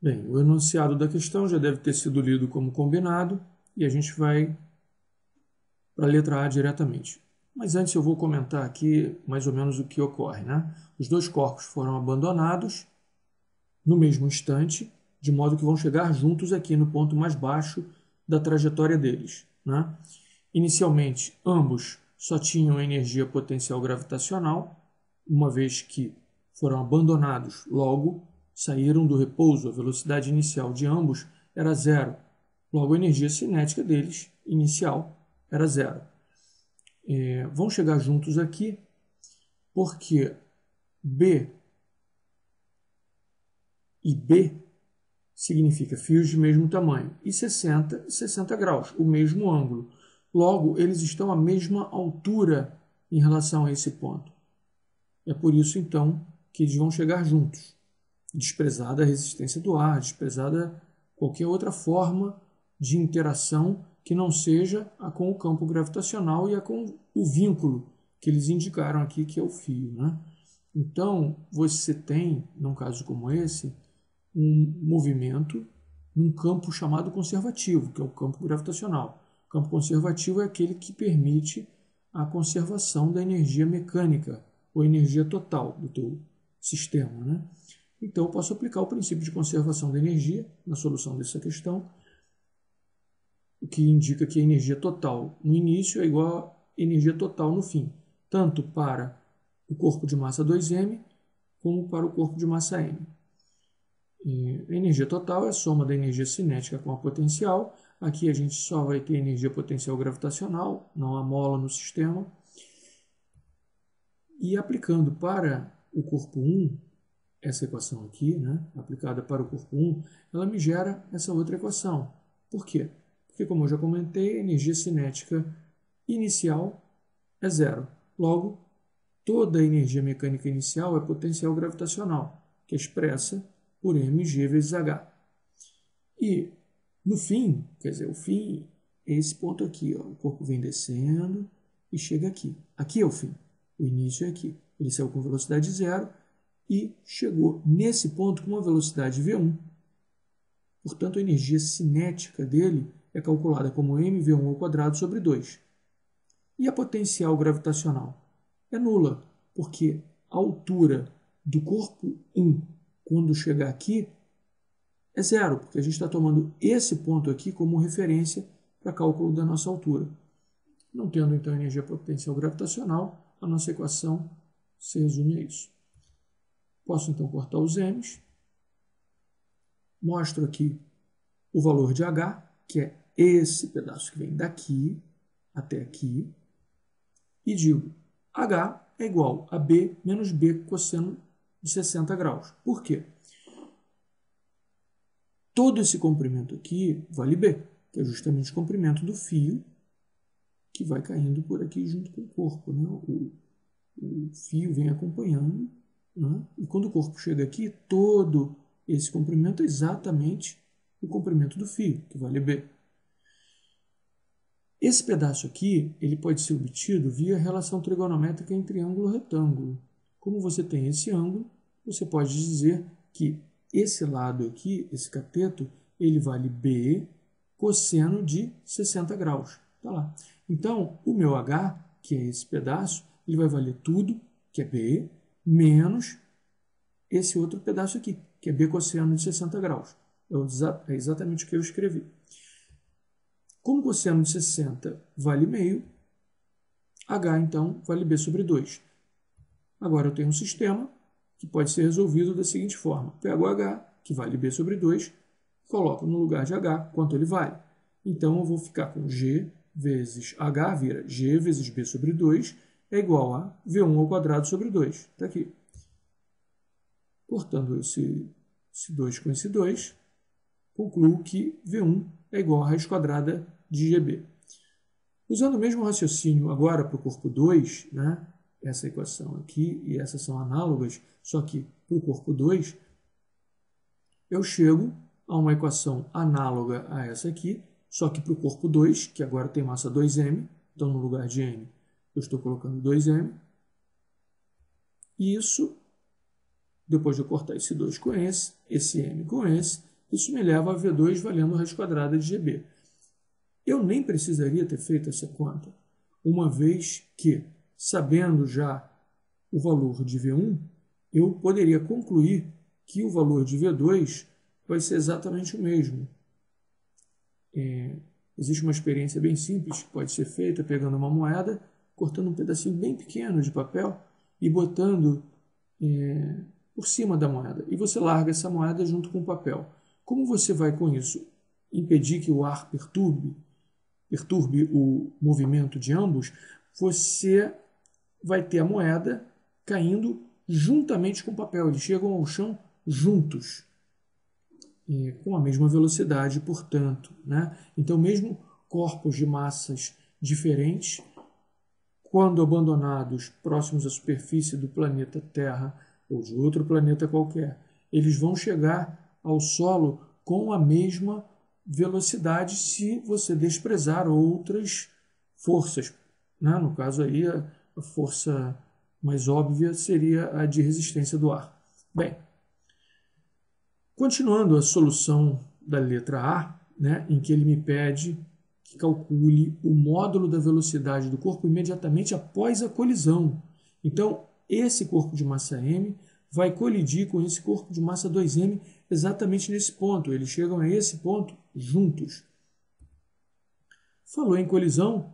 Bem, o enunciado da questão já deve ter sido lido como combinado e a gente vai para a letra A diretamente. Mas antes eu vou comentar aqui mais ou menos o que ocorre, né? Os dois corpos foram abandonados no mesmo instante, de modo que vão chegar juntos aqui no ponto mais baixo da trajetória deles, né? Inicialmente, ambos só tinham energia potencial gravitacional, uma vez que foram abandonados, logo saíram do repouso, a velocidade inicial de ambos era zero. Logo, a energia cinética deles, inicial, era zero. Vão chegar juntos aqui porque B e B significa fios de mesmo tamanho, e 60 graus, o mesmo ângulo. Logo, eles estão à mesma altura em relação a esse ponto. É por isso, então, que eles vão chegar juntos. Desprezada a resistência do ar, desprezada qualquer outra forma de interação que não seja a com o campo gravitacional e a com o vínculo que eles indicaram aqui, que é o fio, né? Então, você tem, num caso como esse, um movimento num campo chamado conservativo, que é o campo gravitacional. O campo conservativo é aquele que permite a conservação da energia mecânica, ou energia total do teu sistema, né? Então, eu posso aplicar o princípio de conservação da energia na solução dessa questão, o que indica que a energia total no início é igual a energia total no fim, tanto para o corpo de massa 2m como para o corpo de massa m. A energia total é a soma da energia cinética com a potencial. Aqui a gente só vai ter energia potencial gravitacional, não há mola no sistema. E aplicando para o corpo 1, essa equação aqui, né, aplicada para o corpo 1, ela me gera essa outra equação. Por quê? Porque, como eu já comentei, a energia cinética inicial é zero. Logo, toda a energia mecânica inicial é potencial gravitacional, que é expressa por mg vezes h. E no fim, quer dizer, o fim é esse ponto aqui, ó. O corpo vem descendo e chega aqui. Aqui é o fim. O início é aqui. Ele saiu com velocidade zero e chegou nesse ponto com uma velocidade v1. Portanto, a energia cinética dele é calculada como mv1 ao quadrado sobre 2. E a potencial gravitacional? É nula, porque a altura do corpo 1, quando chegar aqui, é zero, porque a gente está tomando esse ponto aqui como referência para cálculo da nossa altura. Não tendo, então, energia potencial gravitacional, a nossa equação se resume a isso. Posso, então, cortar os m's. Mostro aqui o valor de h, que é esse pedaço que vem daqui até aqui, e digo, h é igual a b menos b cosseno de 60 graus. Por quê? Todo esse comprimento aqui vale b, que é justamente o comprimento do fio que vai caindo por aqui junto com o corpo, né? O fio vem acompanhando, né? E quando o corpo chega aqui, todo esse comprimento é exatamente o comprimento do fio, que vale b. Esse pedaço aqui, ele pode ser obtido via relação trigonométrica em triângulo-retângulo. Como você tem esse ângulo, você pode dizer que esse lado aqui, esse cateto, ele vale b cosseno de 60 graus. Tá lá. Então, o meu h, que é esse pedaço, ele vai valer tudo, que é b, menos esse outro pedaço aqui, que é b cosseno de 60 graus. É exatamente o que eu escrevi. Como cosseno de 60 vale meio, h, então, vale b sobre 2. Agora eu tenho um sistema que pode ser resolvido da seguinte forma. Pego h, que vale b sobre 2, coloco no lugar de h quanto ele vale. Então, eu vou ficar com g vezes h, vira g vezes b sobre 2, é igual a v1 ao quadrado sobre 2. Está aqui. Cortando esse 2 com esse 2, concluo que v1 é igual a raiz quadrada de gb. Usando o mesmo raciocínio agora para o corpo 2, né? Essa equação aqui e essas são análogas, só que para o corpo 2, eu chego a uma equação análoga a essa aqui, só que para o corpo 2, que agora tem massa 2m, então no lugar de m eu estou colocando 2m, e isso, depois de eu cortar esse 2 com esse m com esse, Isso me leva a V2 valendo raiz quadrada de GB. Eu nem precisaria ter feito essa conta, uma vez que, sabendo já o valor de V1, eu poderia concluir que o valor de V2 vai ser exatamente o mesmo. Existe uma experiência bem simples que pode ser feita pegando uma moeda, cortando um pedacinho bem pequeno de papel e botando por cima da moeda. E você larga essa moeda junto com o papel. Como você vai com isso impedir que o ar perturbe o movimento de ambos? Você vai ter a moeda caindo juntamente com o papel. Eles chegam ao chão juntos, com a mesma velocidade, portanto, né? Então, mesmo corpos de massas diferentes, quando abandonados próximos à superfície do planeta Terra ou de outro planeta qualquer, eles vão chegar ao solo com a mesma velocidade se você desprezar outras forças, né? No caso aí, a força mais óbvia seria a de resistência do ar. Bem, continuando a solução da letra A, né, em que ele me pede que calcule o módulo da velocidade do corpo imediatamente após a colisão. Então, esse corpo de massa m vai colidir com esse corpo de massa 2m exatamente nesse ponto. Eles chegam a esse ponto juntos. Falou em colisão,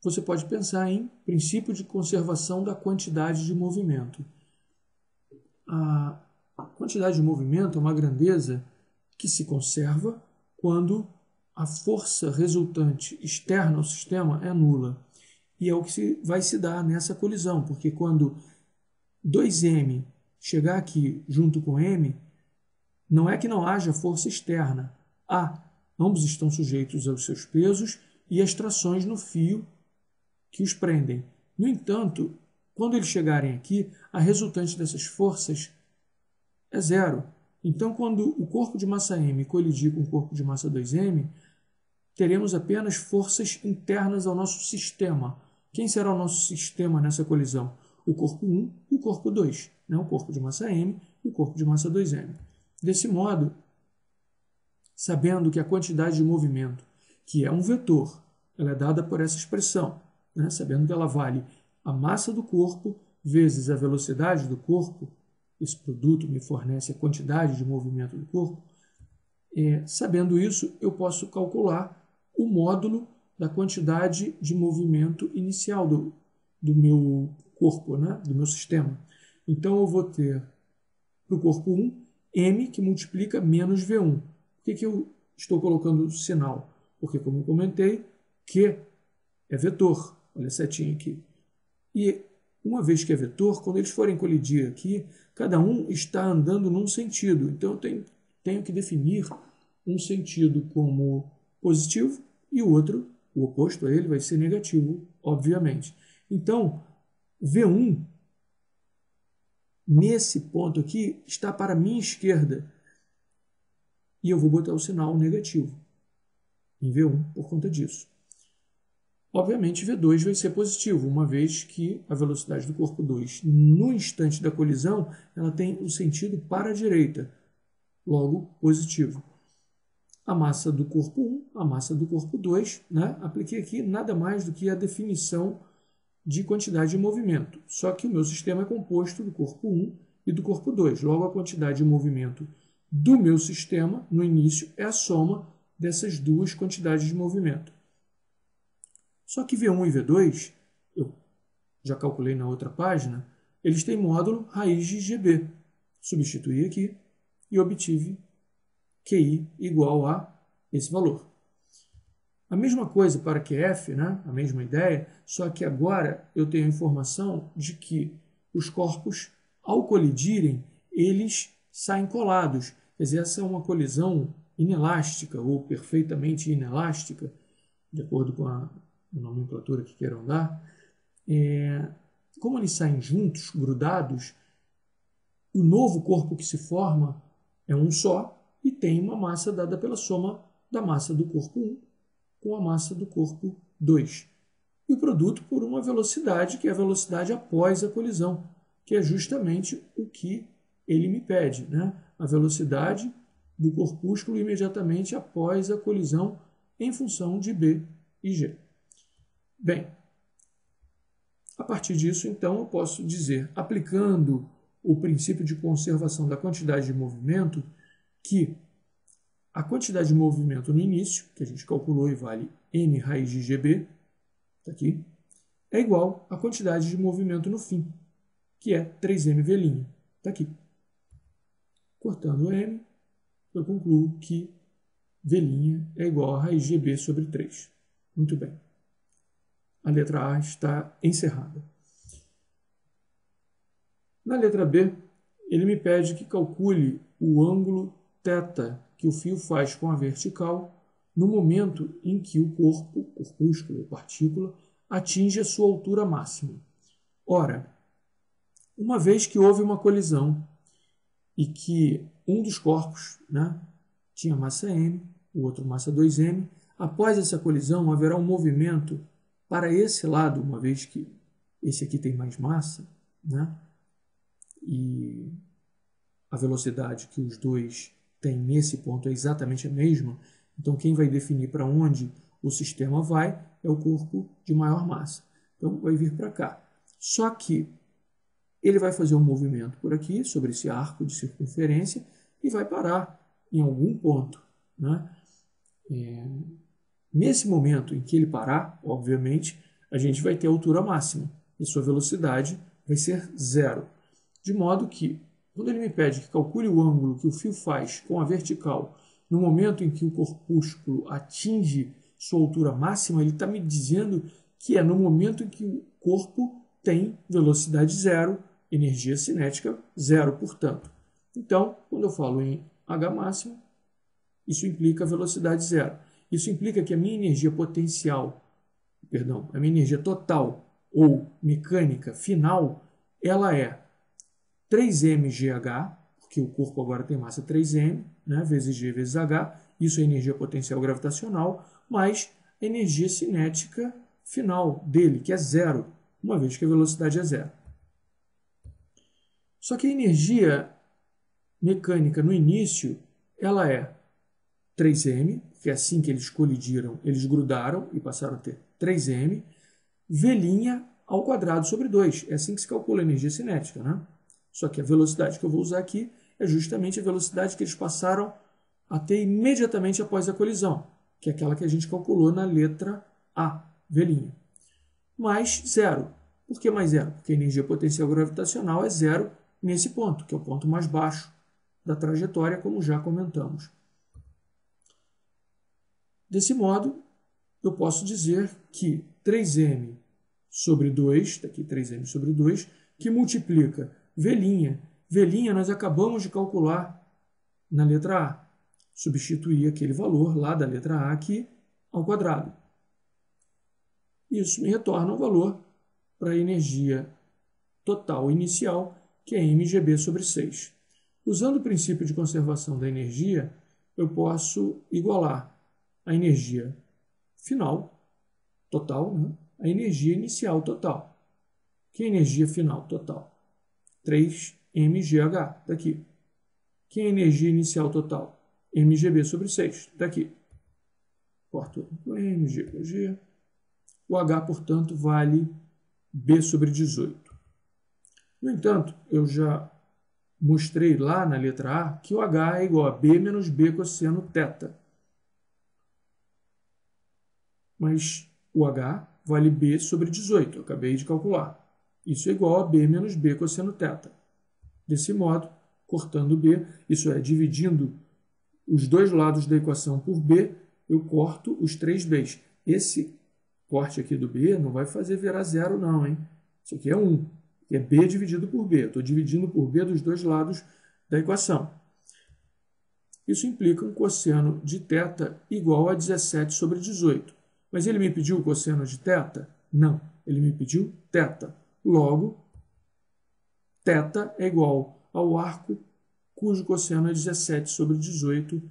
você pode pensar em princípio de conservação da quantidade de movimento. A quantidade de movimento é uma grandeza que se conserva quando a força resultante externa ao sistema é nula. E é o que vai se dar nessa colisão, porque quando 2m chegar aqui junto com m, não é que não haja força externa. Ambos estão sujeitos aos seus pesos e às trações no fio que os prendem. No entanto, quando eles chegarem aqui, a resultante dessas forças é zero. Então, quando o corpo de massa m colidir com o corpo de massa 2m, teremos apenas forças internas ao nosso sistema. Quem será o nosso sistema nessa colisão? O corpo 1 e o corpo 2, né? O corpo de massa m e o corpo de massa 2m. Desse modo, sabendo que a quantidade de movimento, que é um vetor, ela é dada por essa expressão, né? Sabendo que ela vale a massa do corpo vezes a velocidade do corpo, esse produto me fornece a quantidade de movimento do corpo. Sabendo isso, eu posso calcular o módulo da quantidade de movimento inicial do meu corpo, né? Do meu sistema. Então, eu vou ter para o corpo 1, m que multiplica menos v1. Por que eu estou colocando o sinal? Porque, como eu comentei, Q é vetor. Olha a setinha aqui. E uma vez que é vetor, quando eles forem colidir aqui, cada um está andando num sentido. Então, eu tenho que definir um sentido como positivo e o outro, o oposto a ele, vai ser negativo, obviamente. Então, V1, nesse ponto aqui, está para a minha esquerda. E eu vou botar o sinal negativo em V1 por conta disso. Obviamente, V2 vai ser positivo, uma vez que a velocidade do corpo 2, no instante da colisão, ela tem o sentido para a direita, logo positivo. A massa do corpo 1, a massa do corpo 2, né? Apliquei aqui nada mais do que a definição de quantidade de movimento, só que o meu sistema é composto do corpo 1 e do corpo 2, logo a quantidade de movimento do meu sistema, no início, é a soma dessas duas quantidades de movimento. Só que V1 e V2, eu já calculei na outra página, eles têm módulo raiz de GB. Substituí aqui e obtive QI igual a esse valor. A mesma coisa para QF, né? A mesma ideia, só que agora eu tenho a informação de que os corpos, ao colidirem, eles saem colados. Quer dizer, essa é uma colisão inelástica ou perfeitamente inelástica, de acordo com a nomenclatura que queiram dar. Como eles saem juntos, grudados, o novo corpo que se forma é um só e tem uma massa dada pela soma da massa do corpo 1 com a massa do corpo 2. E o produto por uma velocidade, que é a velocidade após a colisão, que é justamente o que ele me pede, né? A velocidade do corpúsculo imediatamente após a colisão em função de B e G. Bem, a partir disso, então, eu posso dizer, aplicando o princípio de conservação da quantidade de movimento, que a quantidade de movimento no início, que a gente calculou e vale m raiz de GB, está aqui, é igual à quantidade de movimento no fim, que é 3mV', está aqui. Cortando m, eu concluo que V' é igual a raiz de GB sobre 3. Muito bem. A letra A está encerrada. Na letra B, ele me pede que calcule o ângulo θ que o fio faz com a vertical no momento em que o corpo, corpúsculo ou partícula, atinge a sua altura máxima. Ora, uma vez que houve uma colisão e que um dos corpos, né, tinha massa m, o outro massa 2m, após essa colisão haverá um movimento para esse lado, uma vez que esse aqui tem mais massa, né, e a velocidade que os dois têm nesse ponto é exatamente a mesma, então quem vai definir para onde o sistema vai é o corpo de maior massa. Então vai vir para cá. Só que ele vai fazer um movimento por aqui, sobre esse arco de circunferência, e vai parar em algum ponto, né? Nesse momento em que ele parar, obviamente, a gente vai ter a altura máxima e sua velocidade vai ser zero. De modo que, quando ele me pede que calcule o ângulo que o fio faz com a vertical no momento em que o corpúsculo atinge sua altura máxima, ele está me dizendo que é no momento em que o corpo tem velocidade zero, energia cinética zero, portanto. Então, quando eu falo em H máximo, isso implica velocidade zero. Isso implica que a minha energia potencial, a minha energia total ou mecânica final, ela é 3mgh, porque o corpo agora tem massa 3m, né, vezes g vezes h, isso é energia potencial gravitacional, mais a energia cinética final dele, que é zero, uma vez que a velocidade é zero. Só que a energia mecânica no início, ela é 3m, que é assim que eles colidiram, eles grudaram e passaram a ter 3m, V' ao quadrado sobre 2. É assim que se calcula a energia cinética, né? Só que a velocidade que eu vou usar aqui é justamente a velocidade que eles passaram a ter imediatamente após a colisão, que é aquela que a gente calculou na letra A, V'. Mais zero. Por que mais zero? Porque a energia potencial gravitacional é zero nesse ponto, que é o ponto mais baixo da trajetória, como já comentamos. Desse modo, eu posso dizer que 3m sobre 2, está aqui 3m sobre 2, que multiplica V'. V' nós acabamos de calcular na letra A. Substituir aquele valor lá da letra A aqui ao quadrado. Isso me retorna um valor para a energia total inicial, que é mgb sobre 6. Usando o princípio de conservação da energia, eu posso igualar a energia final total, né, a energia inicial total. Que é a energia final total? 3mgh, daqui. Que é a energia inicial total? mgb sobre 6, daqui. Corto o mg com g. O h, portanto, vale b sobre 18. No entanto, eu já mostrei lá na letra A que o h é igual a b menos b cosseno θ. Mas o h vale b sobre 18, eu acabei de calcular. Isso é igual a b menos b cosseno θ. Desse modo, cortando b, isso é, dividindo os dois lados da equação por b, eu corto os 3b's. Esse corte aqui do b não vai fazer virar zero não, hein? Isso aqui é 1, que é b dividido por b. Eu estou dividindo por b dos dois lados da equação. Isso implica um cosseno de θ igual a 17 sobre 18. Mas ele me pediu o cosseno de θ? Não, ele me pediu θ. Logo, θ é igual ao arco cujo cosseno é 17 sobre 18.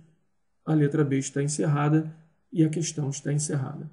A letra B está encerrada e a questão está encerrada.